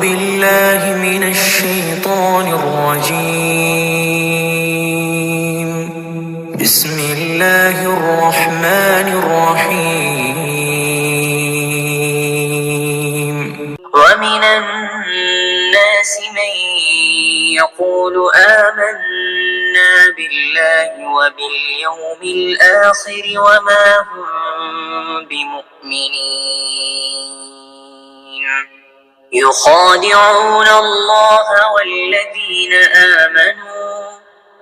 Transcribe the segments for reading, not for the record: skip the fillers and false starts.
بالله من الشيطان الرجيم. بسم الله الرحمن الرحيم. ومن الناس من يقول آمنا بالله وباليوم الآخر وما هم بمؤمنين، يخادعون الله والذين آمنوا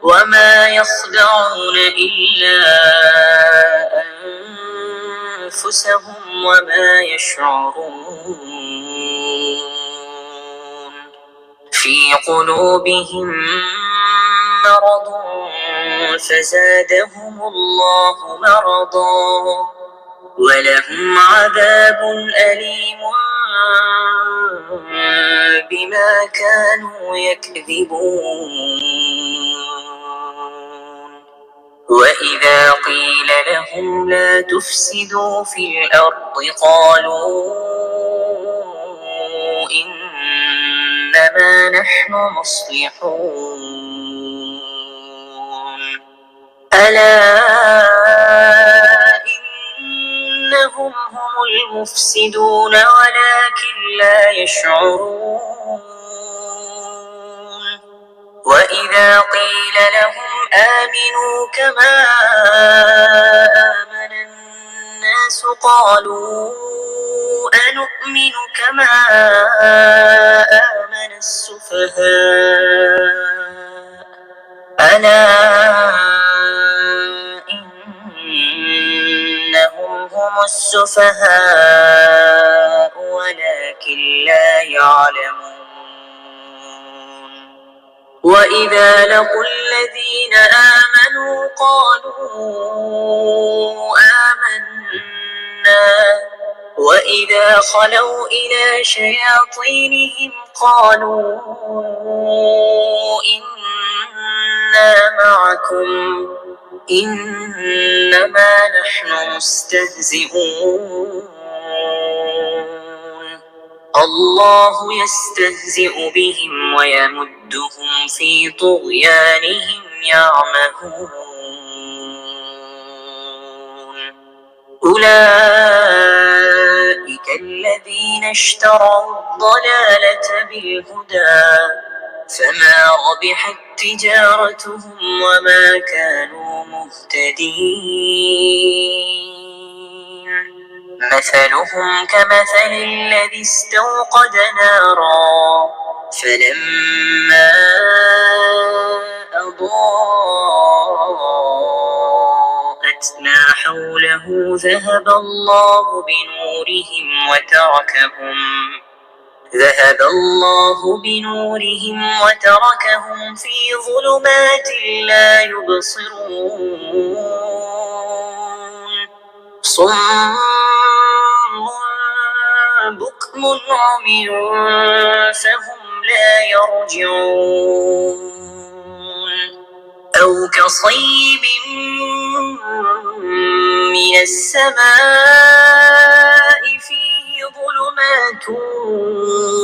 وما يخدعون إلا أنفسهم وما يشعرون. في قلوبهم مرض فزادهم الله مرضا ولهم عذاب أليم بما كانوا يكذبون. وإذا قيل لهم لا تفسدوا في الأرض قالوا إنما نحن مصلحون. ألا إنهم هم المفسدون ولكن لا يشعرون. وإذا قيل لهم آمنوا كما آمن الناس قالوا أنؤمن كما آمن السفهاء. ألا إنهم هم السفهاء ولكن لا يعلمون. وإذا لقوا الذين آمنوا قالوا آمنا وإذا خلوا إلى شياطينهم قالوا إنا معكم إنما نحن مستهزئون. الله يستهزئ بهم ويمدهم في طغيانهم يعمهون. أولئك الذين اشتروا الضلالة بالهدى فما ربحت تجارتهم وما كانوا مهتدين. مثلهم كمثل الذي استوقد نارا فلما أضاءت ما حوله ذهب الله بنورهم وتركهم في ظلمات لا يبصرون. صم بكم عمي فهم لا يرجعون. أو كصيب من السماء فيه ظلمات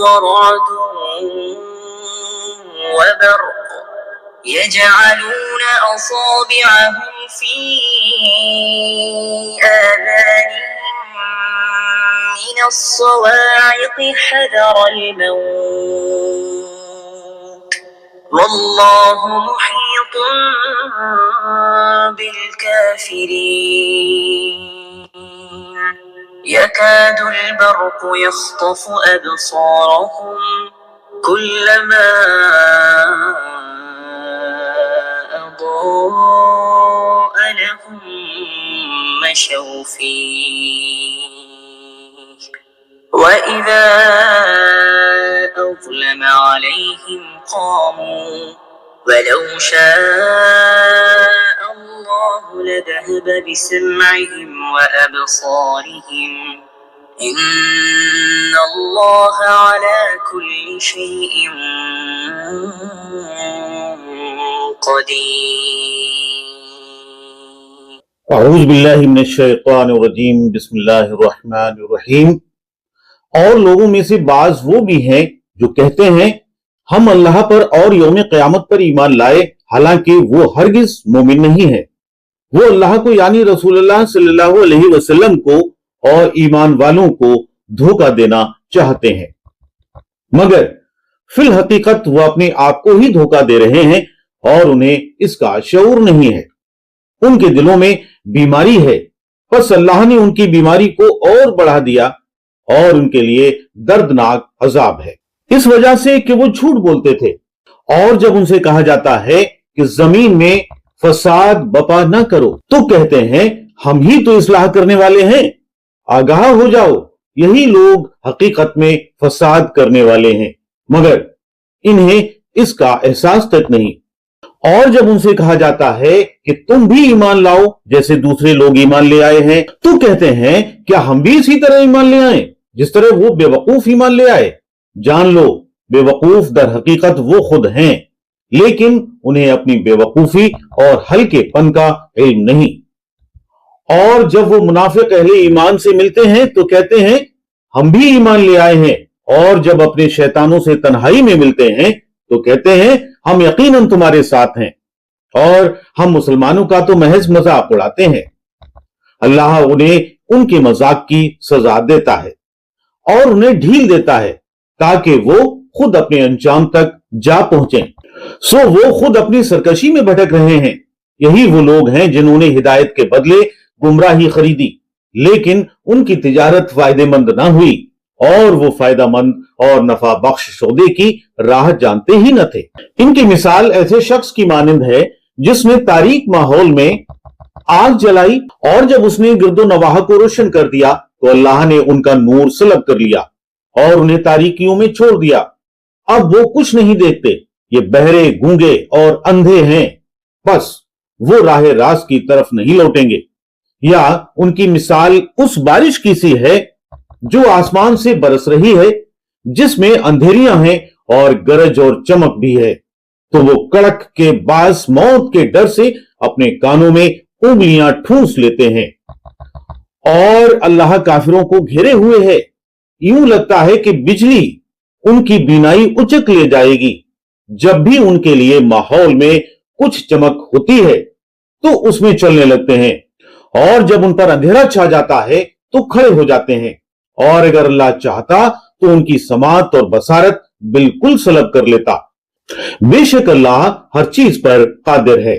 ورعد وبرق يجعلون أصابعهم في آذانهم من الصواعق حذر الموت والله محيط بالكافرين. يكاد البرق يخطف أبصارهم كلما أضاء لهم مشوا فيه وإذا أظلم عليهم قاموا ولو شاء الله لذهب بسمعهم وأبصارهم إن الله على كل شيء قدير. أعوذ बिल्लाहि मिनश शैतानिर रजीम बिस्मिल्लाहिर रहमानिर रहीम। और लोगों में से बाज वो भी हैं जो कहते हैं हम अल्लाह पर और यौम क़यामत पर ईमान लाए, हालांकि वो हरगिज मोमिन नहीं है। वो अल्लाह को यानी रसूलुल्लाह सल्लल्लाहु अलैहि वसल्लम को और ईमान वालों को धोखा देना चाहते हैं, मगर फिल हकीकत वो अपने आप को ही धोखा दे रहे हैं और उन्हें इसका शऊर नहीं है। उनके दिलों में बीमारी है, बस अल्लाह ने उनकी बीमारी को और बढ़ा दिया और उनके लिए दर्दनाक अजाब है, इस वजह से कि वो झूठ बोलते थे। और जब उनसे कहा जाता है कि जमीन में फसाद बपा न करो, तो कहते हैं हम ही तो इस्लाह करने वाले हैं, आगाह हो जाओ। यही लोग हकीकत में फसाद करने वाले हैं, मगर इन्हें इसका एहसास तक नहीं। और जब उनसे कहा जाता है कि तुम भी ईमान लाओ जैसे दूसरे लोग ईमान ले आए हैं, तो कहते हैं क्या हम भी इसी तरह ईमान ले आए जिस तरह वो बेवकूफ ईमान ले आए। जान लो, बेवकूफ दर हकीकत वो खुद हैं, लेकिन उन्हें अपनी बेवकूफी और हल्केपन का इल्म नहीं। और जब वो मुनाफिक अहले ईमान से मिलते हैं तो कहते हैं हम भी ईमान ले आए हैं, और जब अपने शैतानों से तन्हाई में मिलते हैं तो कहते हैं हम यकीनन तुम्हारे साथ हैं और हम मुसलमानों का तो महज मजाक उड़ाते हैं। अल्लाह उन्हें उनके मजाक की सजा देता है और उन्हें ढील देता है ताकि वो खुद अपने अंजाम तक जा पहुंचे। सो वो खुद अपनी सरकशी में भटक रहे हैं। यही वो लोग हैं जिन्होंने हिदायत के बदले गुमराही खरीदी, लेकिन उनकी तिजारत फायदेमंद ना हुई और वो फायदेमंद और नफा बख्श सौदे की राह जानते ही न थे। इनकी मिसाल ऐसे शख्स की मानंद है जिसने तारीक माहौल में आग जलाई और जब उसने गिरदो नवाह को रोशन कर दिया तो अल्लाह ने उनका नूर सलब कर लिया और उन्हें तारीकियों में छोड़ दिया। अब वो कुछ नहीं देखते, ये बहरे, गूंगे और अंधे हैं, बस वो राह रास्त की तरफ नहीं लौटेंगे। या उनकी मिसाल उस बारिश की सी है जो आसमान से बरस रही है, जिसमें अंधेरियां हैं और गरज और चमक भी है, तो वो कड़क के बास मौत के डर से अपने कानों में उंगलियां ठूंस लेते हैं। और अल्लाह काफिरों को घेरे हुए है, यूं लगता है कि बिजली उनकी बीनाई उचक ले जाएगी। जब भी उनके लिए माहौल में कुछ चमक होती है तो उसमें चलने लगते हैं, और जब उन पर अंधेरा छा जाता है तो खड़े हो जाते हैं, और अगर अल्लाह चाहता तो उनकी समात और बसारत बिल्कुल सलब कर लेता। बेशक अल्लाह हर चीज पर कादिर है।